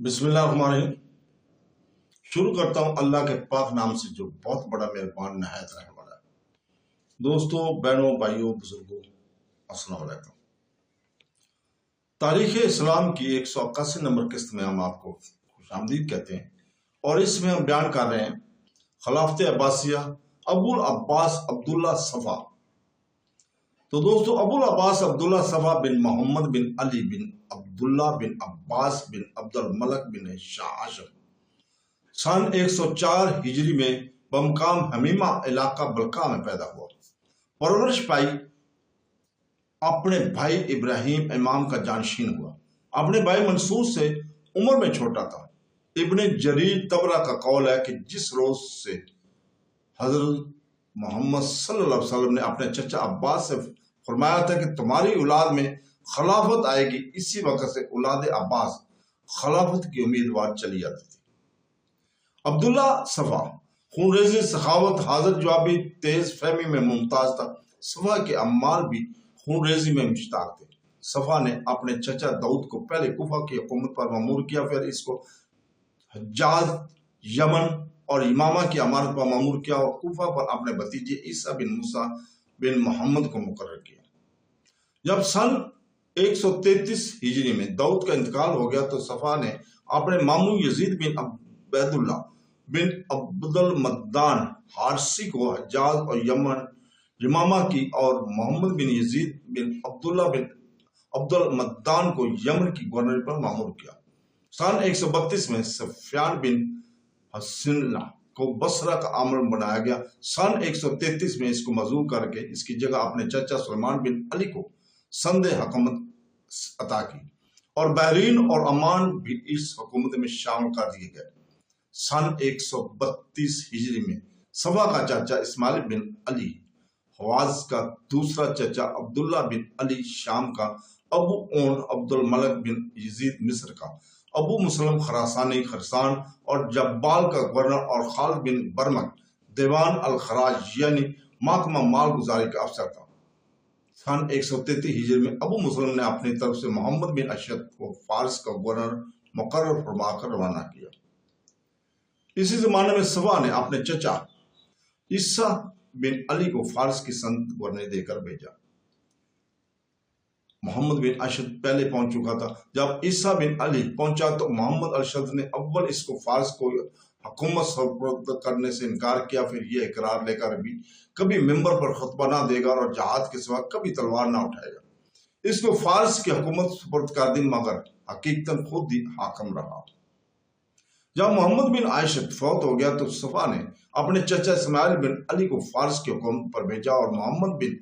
بسم اللہ الرحمن الرحیم۔ شروع کرتا ہوں اللہ کے پاک نام سے جو بہت بڑا مہربان نہایت رحم والا ہے۔ دوستوں، بہنوں، بھائیوں، بزرگوں، السلام علیکم۔ تاریخ اسلام کی 181 نمبر قسط میں ہم آپ کو خوش آمدید کہتے ہیں، اور اس میں ہم بیان کر رہے ہیں خلافت عباسیہ ابو العباس عبداللہ صفا۔ تو دوستو، ابو العباس عبداللہ صفا بن محمد بن علی بن عبداللہ بن عباس بن عبد الملک بن شاہ ہاشم سن 104 ہجری میں بمقام حمیمہ علاقہ بلقاء میں پیدا ہوا۔ پرورش پائی، اپنے بھائی ابراہیم امام کا جانشین ہوا۔ اپنے بھائی منصور سے عمر میں چھوٹا تھا۔ ابن جریر طبرہ کا قول ہے کہ جس روز سے حضرت محمد صلی اللہ علیہ وسلم نے اپنے چچا عباس سے فرمایا تھا کہ تمہاری اولاد میں خلافت آئے گی، اسی وقت سے اولاد عباس خلافت کی امیدوار چلی جاتی تھی۔ عبداللہ صفا خونریزی، سخاوت، حاضر جوابی، تیز فہمی میں ممتاز تھا۔ صفا کے اعمال بھی خونریزی میں مشتاق تھے۔ صفا نے اپنے چچا داؤد کو پہلے کوفہ کی حکومت پر مامور کیا، پھر اس کو حجاز، یمن اور یمامہ کی امارت پر مامور کیا، اور کوفہ پر اپنے بھتیجے عیسیٰ بن موسیٰ بن محمد کو مقرر کیا۔ جب سن 133 ہجری میں داؤد کا انتقال ہو گیا تو صفا نے اپنے ماموں یزید بن عبید اللہ بن عبد المدان حارثی کو حجاز اور یمن یمامہ کی، اور محمد بن یزید بن عبداللہ بن عبد المدان کو یمن کی گورنر پر مامور کیا۔ سن 132 میں سفیان بن حسنہ کو بصرہ کا عامل بنایا گیا۔ سن 133 میں اس کو معزول کر کے اس کی جگہ اپنے چچا سلیمان بن علی کو سند حکومت عطا کی، اور بحرین اور عمان بھی اس حکومت میں شامل کر دیے گئے۔ سن 132 ہجری میں صفا کا چاچا اسماعیل بن علی حواز کا دوسرا چچا عبداللہ بن علی شام کا، ابو اون عبد الملک بن یزید مصر کا، ابو مسلم خراسانی خرسان اور جبال کا گورنر، اور خالد بن برمک دیوان الخراج یعنی محکمہ مال گزاری کا افسر تھا۔ سن 133 ہجری میں ابو مسلم نے اپنی طرف سے محمد بن اشد کو فارس کا گورنر مقرر فرما کر روانہ کیا۔ اسی زمانے میں صفا نے اپنے چچا عیسیٰ بن علی کو فارس کی سلطنت گورنر دے کر بھیجا۔ محمد بن اشد پہلے پہنچ چکا تھا۔ جب عیسیٰ بن علی پہنچا تو محمد اشد نے اول اس کو فارس کو حکومت سپرد کرنے سے انکار کیا، پھر یہ اقرار لے کر بھی کبھی ممبر پر خطبہ نہ دے گا اور جہاد کے سوا کبھی تلوار نہ اٹھائے گا۔ اس کو فارس کی حکومت سپرد کر دی، مگر حقیقتاً خود ہی حاکم رہا۔ جب محمد بن عائشت فوت ہو گیا تو صفا نے اپنے چچا اسماعیل بن علی کو فارس کی حکومت پر بھیجا، اور محمد بن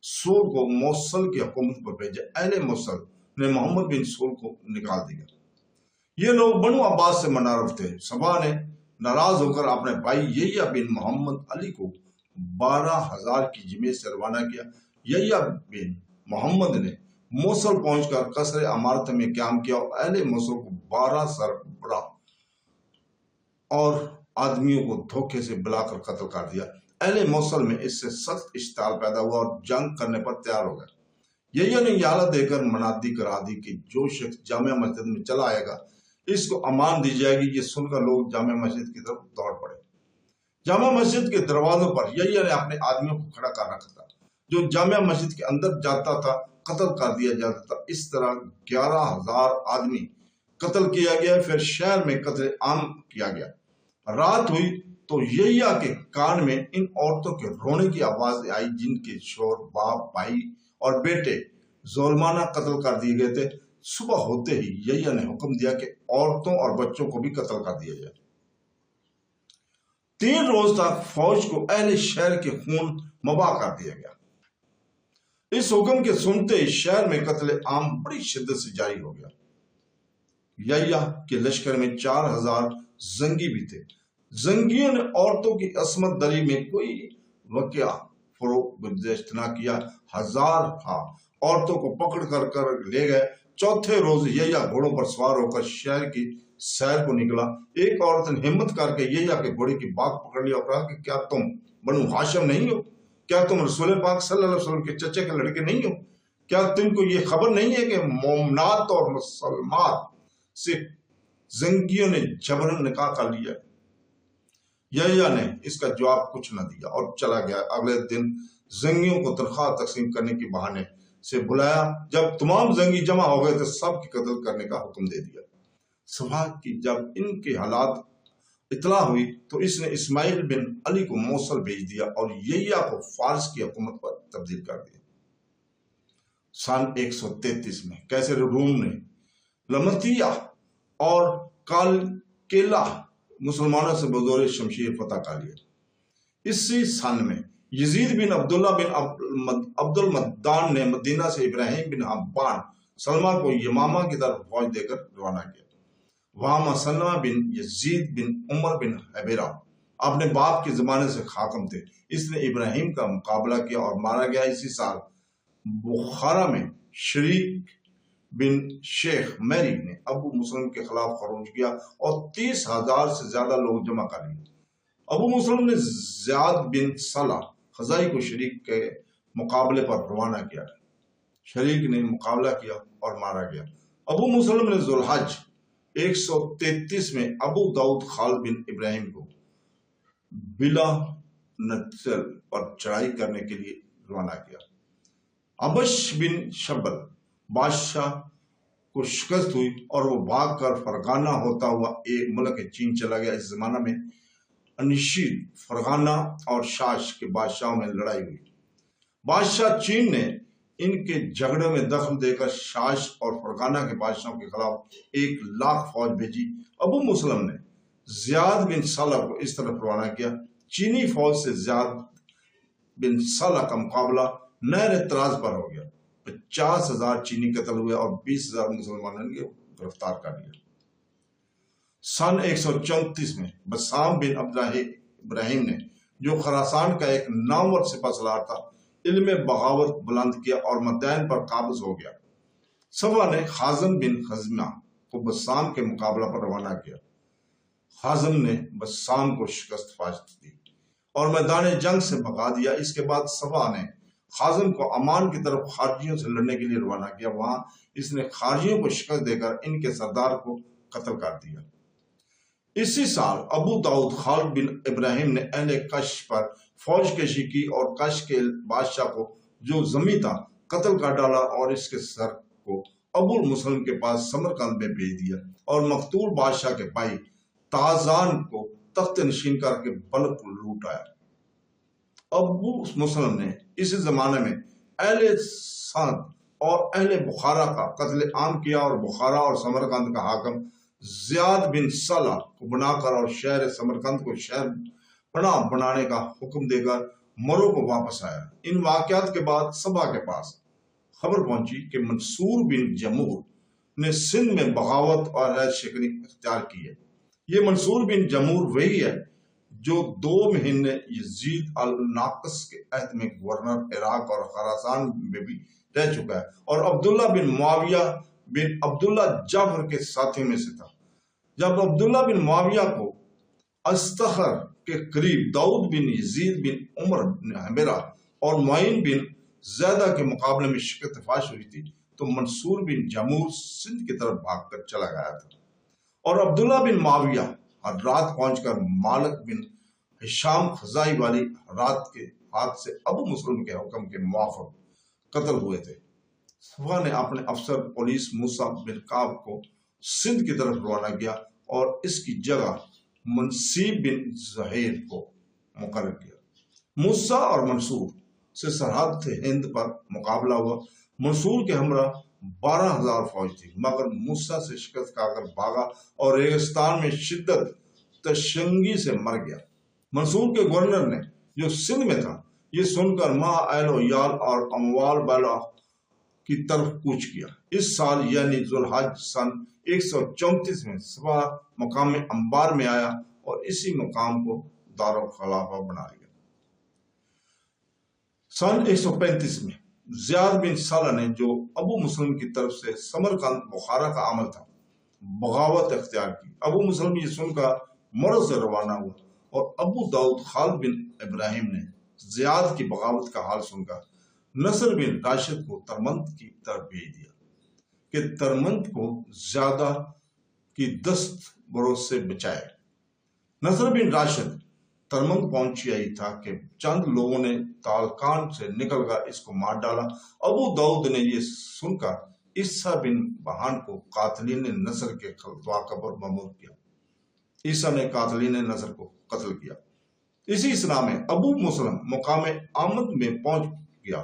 سور کو موصل کی حکومت پر بھیجا۔ اہل موصل نے محمد بن سور کو نکال دیا۔ یہ لوگ بنو عباس سے منعرف تھے۔ صفا نے ناراض ہو کر اپنے بھائی یحییٰ بن محمد علی کو 12,000 کی جمعیت سے روانہ کیا۔ یحییٰ بن محمد نے موصل پہنچ کر قصر عمارت میں قیام کیا، اور اہل موصل کو 12 سربراہ اور آدمیوں کو دھوکے سے بلا کر قتل کر دیا۔ اہل موصل میں اس سے سخت اشتعال پیدا ہوا اور جنگ کرنے پر تیار ہو گئے۔ یحییٰ نے یہ حالت دے کر منادی کرا دی کہ جو شخص جامع مسجد میں چلا آئے گا اس کو امان دی جائے گی۔ یہ سن کر لوگ جامع مسجد کی طرف دوڑ پڑے۔ جامع مسجد کے دروازوں پر یحییٰ نے اپنے آدمیوں کو کھڑا کر رکھا تھا۔ جو جامع مسجد کے اندر جاتا تھا قتل کر دیا جاتا تھا۔ اس طرح 11,000 آدمی قتل کیا گیا۔ پھر شہر میں قتل عام کیا گیا۔ رات ہوئی تو یحییٰ کے کان میں ان عورتوں کے رونے کی آواز آئی جن کے شوہر، باپ، بھائی اور بیٹے ظالمانہ قتل کر دیے گئے تھے۔ صبح ہوتے ہی یحییٰ نے حکم دیا کہ عورتوں اور بچوں کو بھی قتل کر دیا جائے۔ 3 روز تک فوج کو اہل شہر کے خون مباح کر دیا گیا۔ اس حکم کے سنتے ہی شہر میں قتل عام بڑی شدت سے جاری ہو گیا۔ یحییٰ کے لشکر میں 4,000 زنگی بھی تھے۔ زنگیوں نے عورتوں کی عصمت دری میں کوئی واقعہ فروغ گزشت نہ کیا۔ 1000 عورتوں کو پکڑ کر لے گئے۔ چوتھے روز یحییٰ گھوڑوں پر سوار ہو کر شہر کی سیر کو نکلا۔ ایک عورت نے ہمت کر کے یحییٰ کے گھوڑے کی باگ پکڑ لیا اور کہا کہ کیا تم بنو ہاشم نہیں ہو؟ کیا تم رسول پاک صلی اللہ علیہ وسلم کے چچے کے لڑکے نہیں ہو؟ کیا تم کو یہ خبر نہیں ہے کہ مومنات اور مسلمات سے زنگیوں نے جبرن نکاح کر لیا؟ یحییٰ نے اس کا جواب کچھ نہ دیا اور چلا گیا۔ اگلے دن زنگیوں کو تنخواہ تقسیم کرنے کے بہانے سے بلایا۔ جب تمام زنگی جمع ہو گئے تو سب کی قتل کرنے کا حکم دے دیا۔ صفا کی جب ان کے حالات اطلاع ہوئی تو اس نے اسماعیل بن علی کو موصل بھیج دیا اور یحییٰ کو فارس کی حکومت پر تبدیل کر دیا۔ سن 133 میں کیسر روم نے لمتیہ اور کالکیلا مسلمانوں سے بزور شمشیر فتح کر لیا۔ اسی سن میں یزید بن عبداللہ بن عبد المدان نے مدینہ سے ابراہیم بن حبان سلمہ کو یمامہ کی طرف فوج دے کر روانہ کیا۔ وہاں سلمہ بن یزید بن عمر بن حبیرہ اپنے باپ کے زمانے سے حاکم تھے۔ اس نے ابراہیم کا مقابلہ کیا اور مارا گیا۔ اسی سال بخارا میں شریک بن شیخ میری نے ابو مسلم کے خلاف خروج کیا اور 30,000 سے زیادہ لوگ جمع کر لیے۔ ابو مسلم نے زیاد بن صلح خزائی کو شریک کے مقابلے پر روانہ کیا۔ شریک نے مقابلہ کیا اور مارا گیا۔ ابو مسلم نے ذو الحج 133 میں ابو داؤد خالد بن ابراہیم کو بلا نتل پر چڑھائی کرنے کے لیے روانہ کیا۔ ابش بن شبل بادشاہ کو شکست ہوئی اور وہ بھاگ کر فرغانہ ہوتا ہوا ایک ملک چین چلا گیا۔ اس زمانہ میں انشید فرغانہ اور شاش کے بادشاہوں میں لڑائی ہوئی۔ بادشاہ چین نے ان کے جھگڑے میں دخل دے کر شاش اور فرغانہ کے بادشاہوں کے خلاف 1,00,000 فوج بھیجی۔ ابو مسلم نے زیاد بن صالح کو اس طرف روانہ کیا۔ چینی فوج سے زیاد بن صالح کا مقابلہ نہر اطراز پر ہو گیا۔ 50,000 چینی قتل ہوئے اور 20,000 مسلمانوں نے گرفتار کر لیا۔ سن 134 میں بسام بن ابراہیم نے جو خراسان کا ایک نامور سپہ سالار تھا علم بغاوت بلند کیا اور مدائن پر قابض ہو گیا۔ صفا نے خازن بن خزمہ کو بسام کے مقابلہ پر روانہ کیا۔ خازن نے بسام کو شکست فاش دی اور میدان جنگ سے بھگا دیا۔ اس کے بعد صفا نے خازن کو امان کی طرف خارجیوں سے لڑنے کے لیے روانہ کیا۔ وہاں اس نے خارجیوں کو شکست دے کر ان کے سردار کو قتل کر دیا۔ اسی سال ابو داؤد خالد بن ابراہیم نے اہل کش پر فوج کشی کی اور کش کے بادشاہ کو جو زمیں تھا قتل کر ڈالا اور اس کے سر کو ابو مسلم کے پاس سمرقند میں بھیج دیا اور مقتول بادشاہ کے بھائی تازان کو تخت نشین کر کے بلخ لوٹ آیا۔ ابو مسلم نے اس زمانے میں اہل سند اور اہل بخارا کا قتل عام کیا اور بخارا اور سمرقند کا حاکم زیاد بن صالح کو بنا کر اور شہر سمرقند کو شہر پناہ بنانے کا حکم دے کر مرو کو واپس آیا۔ ان واقعات کے بعد صفا کے پاس خبر پہنچی کہ منصور بن جمور نے سندھ میں بغاوت اور عہد شکنی اختیار کی ہے۔ یہ منصور بن جمور وہی ہے جو 2 مہینے یزید الناقص کے عہد میں گورنر عراق اور خراسان میں بھی رہ چکا ہے اور عبداللہ بن معاویہ بن عبداللہ جعفر کے ساتھی میں سے تھا۔ جب عبداللہ بن معاویہ کو استخر کے قریب داؤد بن یزید بن عمر بن حمیرہ اور معین بن زیدہ کے مقابلے میں شکست فاش ہوئی تھی تو منصور بن جمور سندھ کی طرف بھاگ کر چلا گیا تھا اور عبداللہ بن معاویہ رات پہنچ کر مالک بن ہشام خزائی والی رات کے ہاتھ سے ابو مسلم کے حکم کے موافق قتل ہوئے تھے۔ صفا نے اپنے افسر پولیس موسیٰ بن کعب کو سندھ کی طرف روانہ کیا اور اس کی جگہ منصیب بن زہیر کو مقرر کیا۔ موسیٰ اور منصور سے سرحد ہند پر مقابلہ ہوا۔ منصور کے ہمراہ 12,000 فوج تھی مگر موسیٰ سے شکست کھا کر بھاگا اور ریگستان میں شدت تشنگی سے مر گیا۔ منصور کے گورنر نے جو سندھ میں تھا یہ سن کر ماں اہل و عیال اور اموال بالا کی طرف کوچ کیا۔ اس سال یعنی ذو الحج سن 134 میں صفا مقام انبار میں آیا اور اسی مقام کو دارالخلافہ بنا لیا۔ سن 135 میں زیاد بن صالح نے جو ابو مسلم کی طرف سے سمرقند بخارا کا عمل تھا بغاوت اختیار کی۔ ابو مسلم یہ سن کر مرو سے روانہ ہوا اور ابو داؤد خالد بن ابراہیم نے زیاد کی بغاوت کا حال سن کر نصر بن راشد کو ترمند کی طرف بھیج دیا کہ ترمند کو زیادہ کی دست بروز سے بچائے۔ نصر بن راشد ترمنگ پہنچیا ہی تھا کہ چند لوگوں نے تالکان سے نکل کر اس کو مار ڈالا۔ ابو داؤد نے یہ سن کر عیسیٰ بن بہان کو قاتلین نصر کے واقعہ پر مأمور کیا۔ عیسیٰ نے قاتلین نصر کو قتل کیا۔ اسی اسنا میں ابو مسلم مقام آمد میں پہنچ گیا۔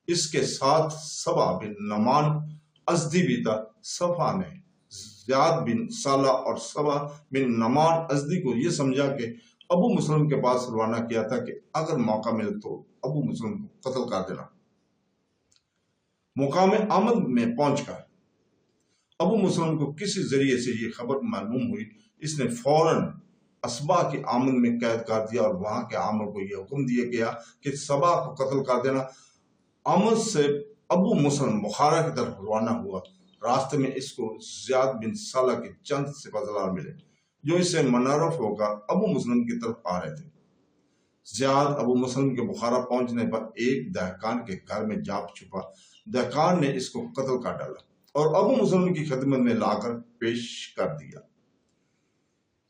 اس کے ساتھ سبا بن نعمان ازدی بھی تھا۔ صفا نے زیاد بن صالح اور سبا بن نعمان ازدی کو یہ سمجھا کہ ابو مسلم کے پاس روانہ کیا تھا کہ اگر موقع ملے تو ابو مسلم کو قتل کر دینا۔ مقام آمد میں پہنچ کر ابو مسلم کو کسی ذریعے سے یہ خبر معلوم ہوئی۔ اس نے فوراً اسبا کی آمد میں قید کر دیا اور وہاں کے عامر کو یہ حکم دیا گیا کہ سبا کو قتل کر دینا۔ آمد سے ابو مسلم بخارا کی طرف روانہ ہوا۔ راستے میں اس کو زیاد بن صالح کے چند سپاسالار ملے جو اس سے منعرف ہو کر ابو مسلم کی طرف آ رہے تھے۔ زیاد ابو مسلم کے بخارا پہنچنے پر ایک دہقان کے گھر میں جا چھپا۔ دہقان نے اس کو قتل کر ڈالا اور ابو مسلم کی خدمت میں لا کر پیش کر دیا۔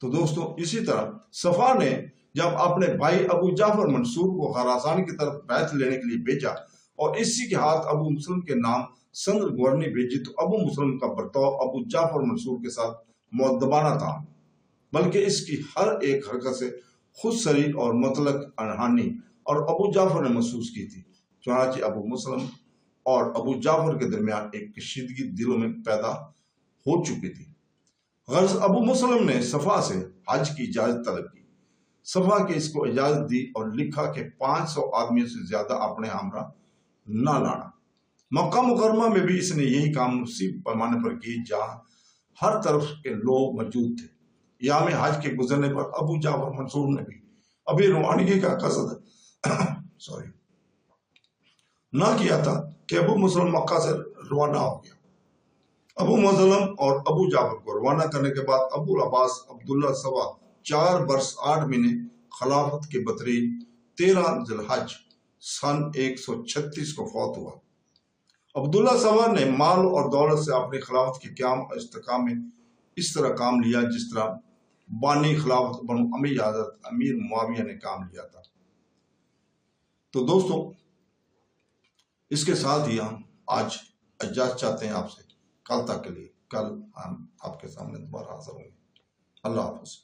تو دوستو اسی طرح صفا نے جب اپنے بھائی ابو جعفر منصور کو خراسان کی طرف بیعت لینے کے لیے بھیجا اور اسی کے ہاتھ ابو مسلم کے نام سندر گورنی بھیجی، تو ابو مسلم کا برتاؤ ابو جعفر منصور کے ساتھ مؤدبانہ تھا، بلکہ اس کی ہر ایک حرکت سے خود سری اور مطلق انہانی اور ابو جعفر نے محسوس کی تھی۔ چنانچہ ابو مسلم اور ابو جعفر کے درمیان ایک کشیدگی دلوں میں پیدا ہو چکی تھی۔ غرض ابو مسلم نے صفا سے حج کی اجازت طلب کی۔ صفا کے اس کو اجازت دی اور لکھا کہ 500 آدمیوں سے زیادہ اپنے ہمراہ نہ لانا۔ مکہ مکرمہ میں بھی اس نے یہی کام نصیب پیمانے پر کی جہاں ہر طرف کے لوگ موجود تھے۔ یام حج کے گزرنے پر ابو جعفر منصور نے بھی ابھی روانگی کا قصد نہ کیا تھا کہ ابو مسلم مکہ سے روانہ ہو گیا۔ ابو مسلم اور ابو جعفر کو روانہ کرنے کے بعد ابو العباس عبداللہ صفا 4 برس 8 مہینے خلافت کے بطرین 13 ذی الحج سن 136 کو فوت ہوا۔ عبداللہ صفا نے مال اور دولت سے اپنی خلافت کے قیام اور استحکام میں اس طرح کام لیا جس طرح بانی خلافت بنو امیہ حضرت امیر معاویہ نے کام لیا تھا۔ تو دوستو اس کے ساتھ ہی ہم آج اجازت چاہتے ہیں آپ سے، کل تک کے لیے۔ کل ہم آپ کے سامنے دوبارہ حاضر ہوں گے۔ اللہ حافظ۔